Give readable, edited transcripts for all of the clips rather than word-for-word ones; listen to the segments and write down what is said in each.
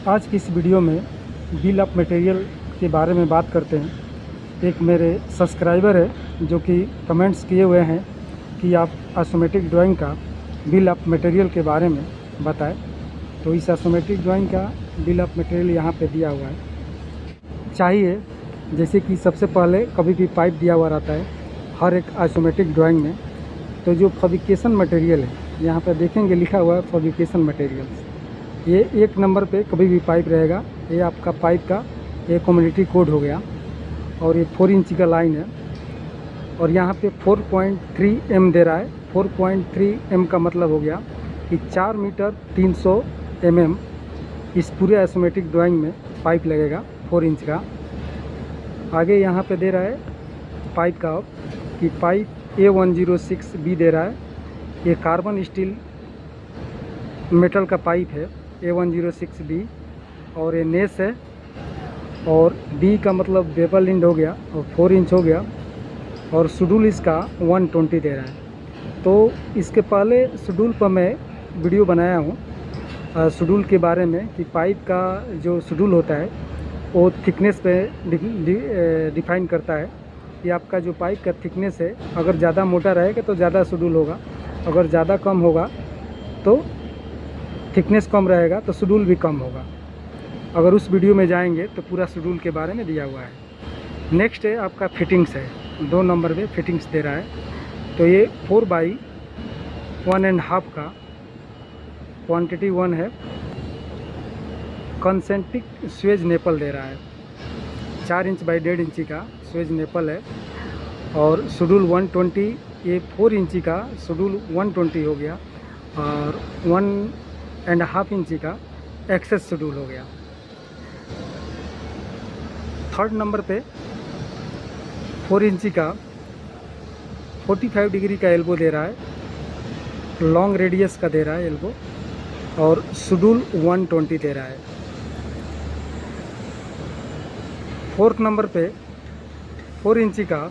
आज की इस वीडियो में बिल ऑफ मटेरियल के बारे में बात करते हैं। एक मेरे सब्सक्राइबर है जो कि कमेंट्स किए हुए हैं कि आप आइसोमेट्रिक ड्राइंग का बिल ऑफ मटेरियल के बारे में बताएं। तो इस आइसोमेट्रिक ड्राइंग का बिल ऑफ मटेरियल यहाँ पे दिया हुआ है। चाहिए जैसे कि सबसे पहले कभी भी पाइप दिया हुआ रहता है हर एक आइसोमेट्रिक ड्राइंग में। तो जो फैब्रिकेशन मटेरियल है यहाँ पे देखेंगे लिखा हुआ है फैब्रिकेशन मटेरियल्स। ये 1 नंबर पे कभी भी पाइप रहेगा। ये आपका पाइप का ये कम्युनिटी कोड हो गया और ये 4 इंच का लाइन है और यहाँ पे 4.3 m दे रहा है। 4.3 m का मतलब हो गया कि 4 मीटर 300 mm इस पूरे आइसोमेट्रिक ड्राइंग में पाइप लगेगा 4 इंच का। आगे यहाँ पे दे रहा है पाइप का कि पाइप A106B दे रहा है। ये कार्बन स्टील मेटल का पाइप है A106B और ये नेस है और B का मतलब बेबल इंड हो गया और 4 इंच हो गया और शेड्यूल इसका 120 दे रहा है। तो इसके पहले शेड्यूल पर मैं वीडियो बनाया हूँ शेड्यूल के बारे में कि पाइप का जो शेड्यूल होता है वो थिकनेस पे डिफाइन करता है कि आपका जो पाइप का थिकनेस है अगर ज़्यादा मोटा रहेगा तो ज़्यादा शेड्यूल होगा, अगर ज़्यादा कम होगा तो थिकनेस कम रहेगा तो शेड्यूल भी कम होगा। अगर उस वीडियो में जाएंगे तो पूरा शेड्यूल के बारे में दिया हुआ है। नेक्स्ट है आपका फिटिंग्स है। 2 नंबर पे फिटिंग्स दे रहा है। तो ये 4/1.5 का क्वांटिटी 1 है। कंसेंट्रिक स्वेज नेपल दे रहा है। 4 इंच बाई 1.5 इंची का स्वेज नेपल है और शेड्यूल 120। ये 4 इंची का शेड्यूल 120 हो गया और 1.5 इंची का एक्सेस शेड्यूल हो गया। 3rd नंबर पे 4 इंची का 45 डिग्री का एल्बो दे रहा है। लॉन्ग रेडियस का दे रहा है एल्बो और शेड्यूल 120 दे रहा है। 4th नंबर पे 4 इंची का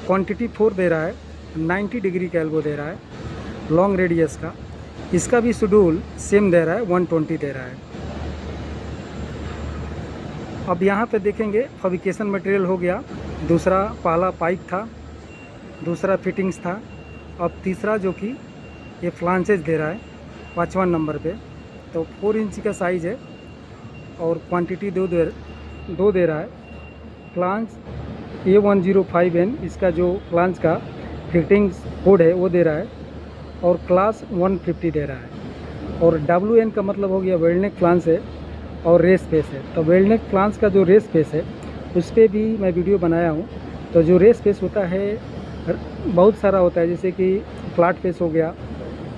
क्वांटिटी 4 दे रहा है। 90 डिग्री का एल्बो दे रहा है लॉन्ग रेडियस का। इसका भी शेड्यूल सेम दे रहा है 120 दे रहा है। अब यहाँ पे देखेंगे फैब्रिकेशन मटेरियल हो गया। दूसरा पहला पाइप था, दूसरा फिटिंग्स था, अब तीसरा जो कि ये फ्लांचेज दे रहा है 5वां नंबर पे। तो 4 इंच का साइज़ है और क्वांटिटी 2 दे रहा है। फ्लांच A105N इसका जो फ्लांच का फिटिंग्स कोड है वो दे रहा है और क्लास 150 दे रहा है। और WN का मतलब हो गया वेल्ड नेक फ्लांच है और रेस फेस है। तो वेल्ड नेक फ्लांच का जो रेस फेस है उस पर भी मैं वीडियो बनाया हूँ। तो जो रेस फेस होता है बहुत सारा होता है, जैसे कि फ्लैट फेस हो गया,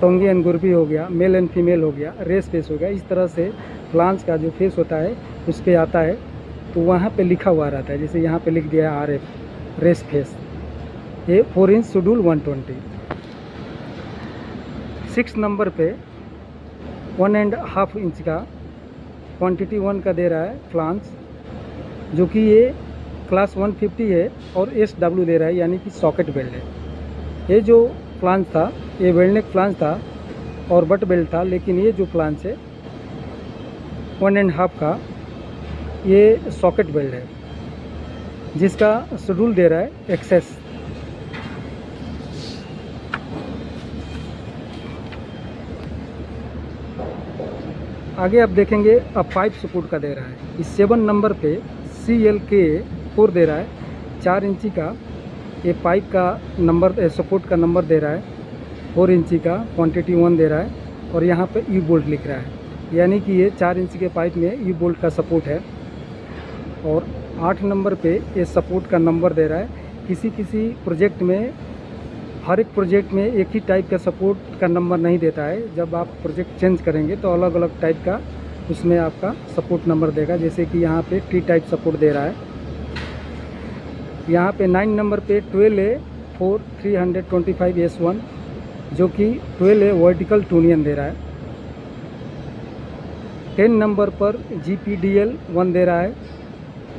टोंगी एंड गुरबी हो गया, मेल एंड फीमेल हो गया, रेस फेस हो गया। इस तरह से फ्लांच का जो फेस होता है उस पर आता है तो वहाँ पे लिखा हुआ रहता है। जैसे यहाँ पे लिख दिया है RF रेस फेस। ये 4 इंच शेड्यूल 120। 6 नंबर पे 1.5 इंच का क्वांटिटी 1 का दे रहा है फ्लांच, जो कि ये क्लास 150 है और SW दे रहा है, यानी कि सॉकेट बेल्ट है। ये जो फ्लांच था ये वेल्ड नेक फ्लांच था और बट बेल्ट था, लेकिन ये जो फ्लांच है 1.5 का ये सॉकेट बेल्ट है जिसका शेड्यूल दे रहा है एक्सेस। आगे आप देखेंगे अब पाइप सपोर्ट का दे रहा है। इस 7 नंबर पे CLK4 दे रहा है। 4 इंची का ये पाइप का नंबर सपोर्ट का नंबर दे रहा है। 4 इंची का क्वांटिटी 1 दे रहा है और यहाँ पे U बोल्ट लिख रहा है, यानी कि ये 4 इंच के पाइप में U बोल्ट का सपोर्ट है। और 8 नंबर पे ये सपोर्ट का नंबर दे रहा है। किसी प्रोजेक्ट में हर एक प्रोजेक्ट में एक ही टाइप का सपोर्ट का नंबर नहीं देता है। जब आप प्रोजेक्ट चेंज करेंगे तो अलग अलग टाइप का उसमें आपका सपोर्ट नंबर देगा। जैसे कि यहाँ पे T टाइप सपोर्ट दे रहा है। यहाँ पे 9 नंबर पे 12A4325S1 जो कि 12A वर्टिकल टूनियन दे रहा है। 10 नंबर पर GPDL 1 दे रहा है।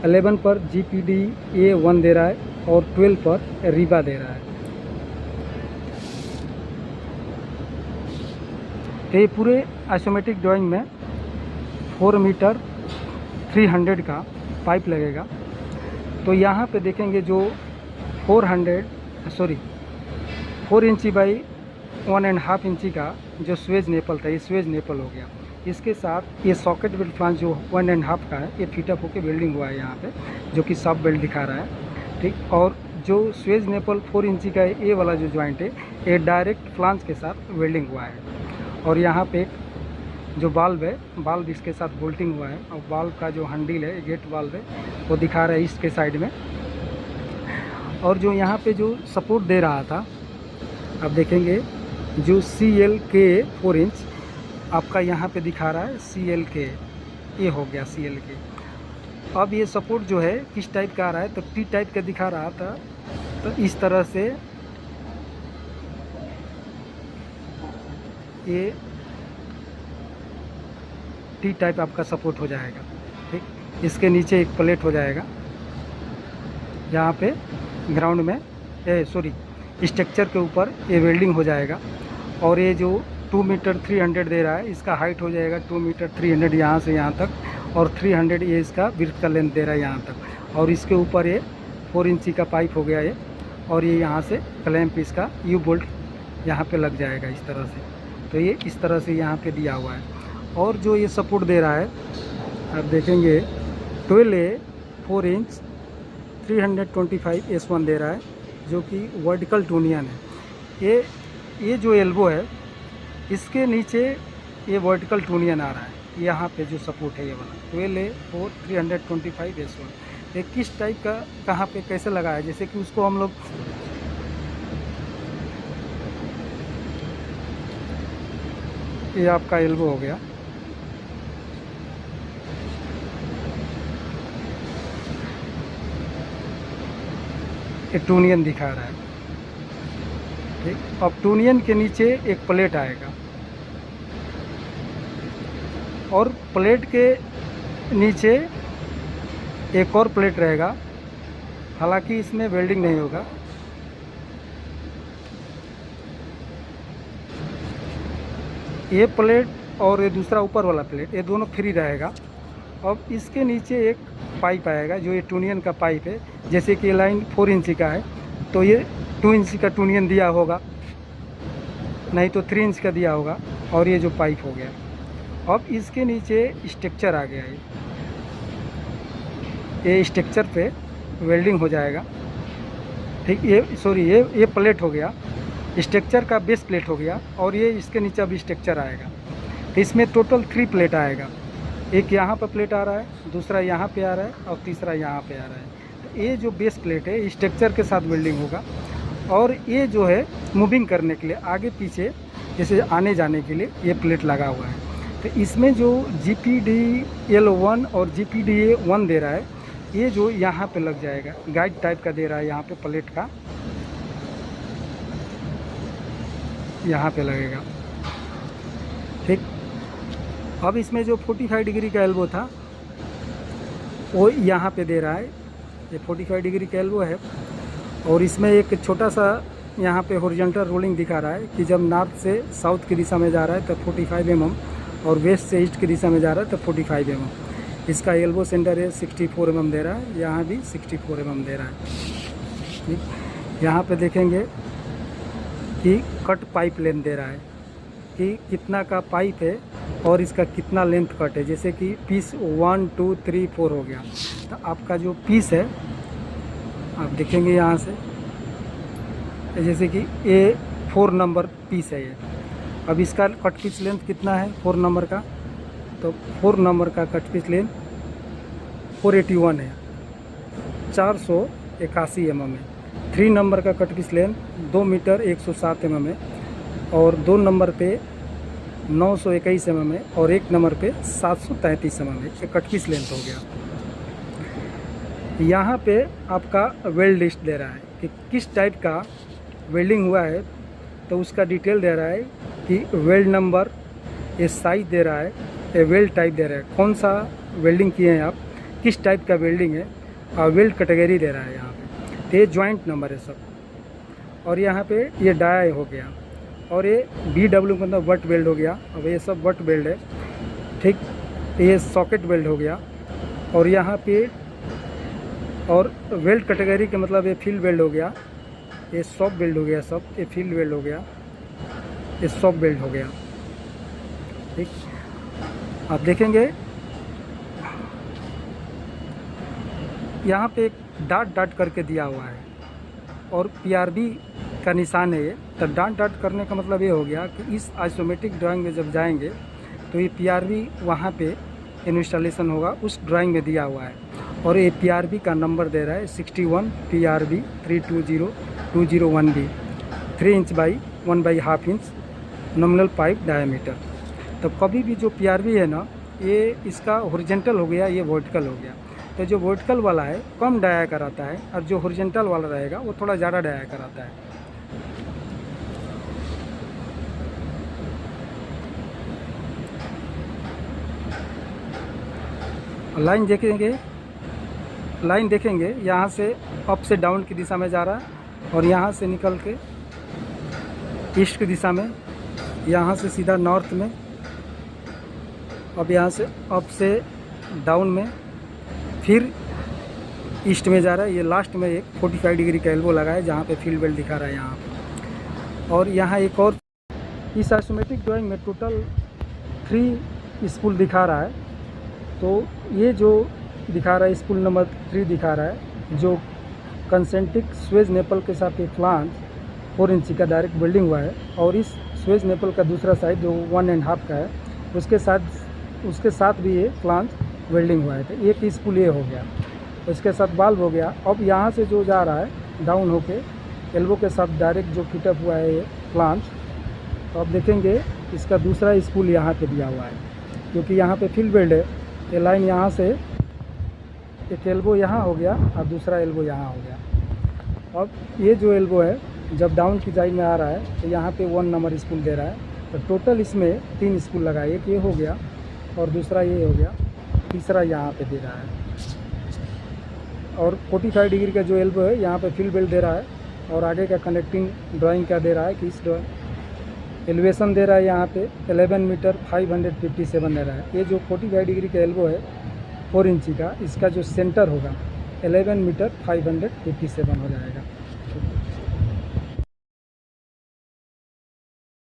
11 पर GPDA 1 दे रहा है और 12 पर रीबा दे रहा है। तो ये पूरे आइसोमेट्रिक ड्राइंग में 4 मीटर 300 का पाइप लगेगा। तो यहाँ पे देखेंगे जो 4 इंची बाई 1.5 इंची का जो स्वेज नेपल था, ये स्वेज नेपल हो गया। इसके साथ ये सॉकेट बेल्ट फ्लांज जो 1.5 का है, ये फिटअप होकर वेल्डिंग हुआ है यहाँ पे, जो कि सब बेल्ट दिखा रहा है, ठीक। और जो स्वेज नेपल 4 इंची का ये वाला जो जॉइंट है, ये डायरेक्ट फ्लांज के साथ वेल्डिंग हुआ है। और यहाँ पे जो बाल्ब है, बाल्ब इसके साथ बोल्टिंग हुआ है, और बाल्ब का जो हैंडल है, गेट बाल्ब है, वो दिखा रहा है ईस्ट के साइड में। और जो यहाँ पे जो सपोर्ट दे रहा था, आप देखेंगे जो CLK 4 इंच आपका यहाँ पे दिखा रहा है, CLK ये हो गया CLK। अब ये सपोर्ट जो है किस टाइप का आ रहा है, तो T टाइप का दिखा रहा था, तो इस तरह से ये T टाइप आपका सपोर्ट हो जाएगा, ठीक। इसके नीचे एक प्लेट हो जाएगा, यहाँ पे ग्राउंड में स्ट्रक्चर के ऊपर ये वेल्डिंग हो जाएगा। और ये जो 2 मीटर 300 दे रहा है, इसका हाइट हो जाएगा 2 मीटर 300 यहाँ से यहाँ तक, और 300 ये इसका विड्थ का लेंथ दे रहा है यहाँ तक। और इसके ऊपर ये 4 इंची का पाइप हो गया ये, और ये यहाँ से क्लैंप इसका U बोल्ट यहाँ पे लग जाएगा इस तरह से। तो ये इस तरह से यहाँ पे दिया हुआ है। और जो ये सपोर्ट दे रहा है, आप देखेंगे 12A 4 इंच 325 S1 दे रहा है, जो कि वर्टिकल टूनियन है। ये जो एल्बो है, इसके नीचे ये वर्टिकल टूनियन आ रहा है, यहाँ पे जो सपोर्ट है ये वाला 12A 4 325 S1। ये किस टाइप का कहाँ पे कैसे लगा है, जैसे कि उसको हम लोग ये आपका एल्बो हो गया, ये टूनियन दिखा रहा है, ठीक। अब टूनियन के नीचे एक प्लेट आएगा, और प्लेट के नीचे एक और प्लेट रहेगा, हालांकि इसमें वेल्डिंग नहीं होगा। ये प्लेट और ये दूसरा ऊपर वाला प्लेट, ये दोनों फ्री रहेगा। अब इसके नीचे एक पाइप आएगा, जो ये टूनियन का पाइप है, जैसे कि लाइन 4 इंची का है, तो ये 2 इंच का टूनियन दिया होगा, नहीं तो 3 इंच का दिया होगा। और ये जो पाइप हो गया, अब इसके नीचे स्ट्रक्चर आ गया, ये स्ट्रक्चर पे वेल्डिंग हो जाएगा, ठीक। ये प्लेट हो गया, स्ट्रक्चर का बेस प्लेट हो गया, और ये इसके नीचे अभी स्ट्रक्चर आएगा। तो इसमें टोटल 3 प्लेट आएगा, एक यहाँ पर प्लेट आ रहा है, दूसरा यहाँ पे आ रहा है, और तीसरा यहाँ पे आ रहा है। तो ये जो बेस प्लेट है, स्ट्रक्चर के साथ वेल्डिंग होगा। और ये जो है मूविंग करने के लिए, आगे पीछे जैसे आने जाने के लिए ये प्लेट लगा हुआ है। तो इसमें जो GPDL1 और GPDA1 दे रहा है, ये जो यहाँ पे लग जाएगा, गाइड टाइप का दे रहा है, यहाँ पे प्लेट का यहाँ पे लगेगा, ठीक। अब इसमें जो 45 डिग्री का एल्बो था, वो यहाँ पे दे रहा है, ये 45 डिग्री का एल्बो है। और इसमें एक छोटा सा यहाँ पे हॉरिजॉन्टल रोलिंग दिखा रहा है कि जब नॉर्थ से साउथ की दिशा में जा रहा है तो 45 mm, और वेस्ट से ईस्ट की दिशा में जा रहा है तो 45 mm। इसका एल्बो सेंटर है 64 mm दे रहा है, यहाँ भी 64 mm दे रहा है, ठीक। यहाँ पे देखेंगे कि कट पाइप लेंथ दे रहा है, कि कितना का पाइप है और इसका कितना लेंथ कट है। जैसे कि पीस 1 2 3 4 हो गया, तो आपका जो पीस है आप देखेंगे यहाँ से, जैसे कि ये 4 नंबर पीस है ये। अब इसका कट पीस लेंथ कितना है 4 नंबर का, तो 4 नंबर का कट पीस लेंथ 481 है, 481 mm है। 3 नंबर का cut piece length 2 metre 107 mm है, और 2 नंबर पे 921 mm है, और 1 नंबर पे 733 mm है। ये कट पीस लेंथ हो गया। यहाँ पे आपका वेल्ड लिस्ट दे रहा है कि किस टाइप का वेल्डिंग हुआ है, तो उसका डिटेल दे रहा है कि वेल्ड नंबर, ये साइज दे रहा है, ये वेल्ड टाइप दे रहा है, कौन सा वेल्डिंग किए हैं आप, किस टाइप का वेल्डिंग है, और वेल्ड कैटेगरी दे रहा है यहाँ पे। तो ये जॉइंट नंबर है सब। और यहाँ पे ये डाई हो गया, और ये BW का मतलब बट वेल्ड हो गया। अब ये सब बट वेल्ड है, ठीक। ये सॉकेट वेल्ड हो गया। और यहाँ पे और वेल्ड कैटेगरी के मतलब ये फील्ड वेल्ड हो गया, ये सॉफ्ट वेल्ड हो गया, सब ये फील्ड वेल्ड हो गया, ये सॉफ्ट वेल्ड हो गया, ठीक। आप देखेंगे यहाँ पे एक डॉट डॉट करके दिया हुआ है और PRB का निशान है ये। तो डॉट डॉट करने का मतलब ये हो गया कि इस आइसोमेट्रिक ड्राइंग में जब जाएंगे तो ये PRB वहाँ पे इंस्टॉलेशन होगा, उस ड्राइंग में दिया हुआ है। और ये PRB का नंबर दे रहा है 61 PRB 320201B, 3 inch by 1/2 inch nominal pipe diameter. तो कभी भी जो PRB है ना, ये इसका हॉरिजॉन्टल हो गया, ये वर्टिकल हो गया। तो जो वर्टिकल वाला है कम डाया कराता है और जो हॉरिजॉन्टल वाला रहेगा वो थोड़ा ज़्यादा डाया कराता है। लाइन देखेंगे यहाँ से अप से डाउन की दिशा में जा रहा है और यहाँ से निकल के ईस्ट की दिशा में, यहाँ से सीधा नॉर्थ में, अब यहाँ से अप से डाउन में, फिर ईस्ट में जा रहा है। ये लास्ट में एक 45 डिग्री का एल्बो लगा है जहाँ पे फील्ड वेल्ड दिखा रहा है यहाँ पे। और यहाँ एक और इस आइसोमेट्रिक ड्राइंग में टोटल 3 स्पूल दिखा रहा है। तो ये जो दिखा रहा है स्पूल नंबर 3 दिखा रहा है, जो कंसेंट्रिक स्वेज नेपल के साथ एक फ्लांज 4 इंच का डायरेक्ट वेल्डिंग हुआ है। और इस स्वेज नेपल का दूसरा साइड जो 1.5 का है उसके साथ भी ये फ्लांज वेल्डिंग हुआ है। तो एक स्पूल ये हो गया, इसके साथ बाल्ब हो गया। अब यहाँ से जो जा रहा है डाउन होके एल्बो के साथ डायरेक्ट जो फिटअप हुआ है ये फ्लांज, तो अब देखेंगे इसका दूसरा स्पूल यहाँ पे दिया हुआ है, क्योंकि यहाँ पे फील्ड वेल्ड है। ये लाइन यहाँ से एक एल्बो यहाँ हो गया और दूसरा एल्बो यहाँ हो गया। अब ये जो एल्बो है जब डाउन की साइड में आ रहा है तो यहाँ पे 1 नंबर स्पूल दे रहा है। तो टोटल इसमें 3 स्पूल लगा है, एक ये हो गया और दूसरा ये हो गया, तीसरा यहाँ पे दे रहा है। और 45 डिग्री का जो एल्बो है यहाँ पे फील्ड वेल्ड दे रहा है। और आगे का कनेक्टिंग ड्राइंग क्या दे रहा है कि इस एलिवेशन दे रहा है यहाँ पे 11 मीटर 557 दे रहा है। ये जो 45 डिग्री का एल्बो है 4 इंची का, इसका जो सेंटर होगा 11 मीटर 557 हो जाएगा।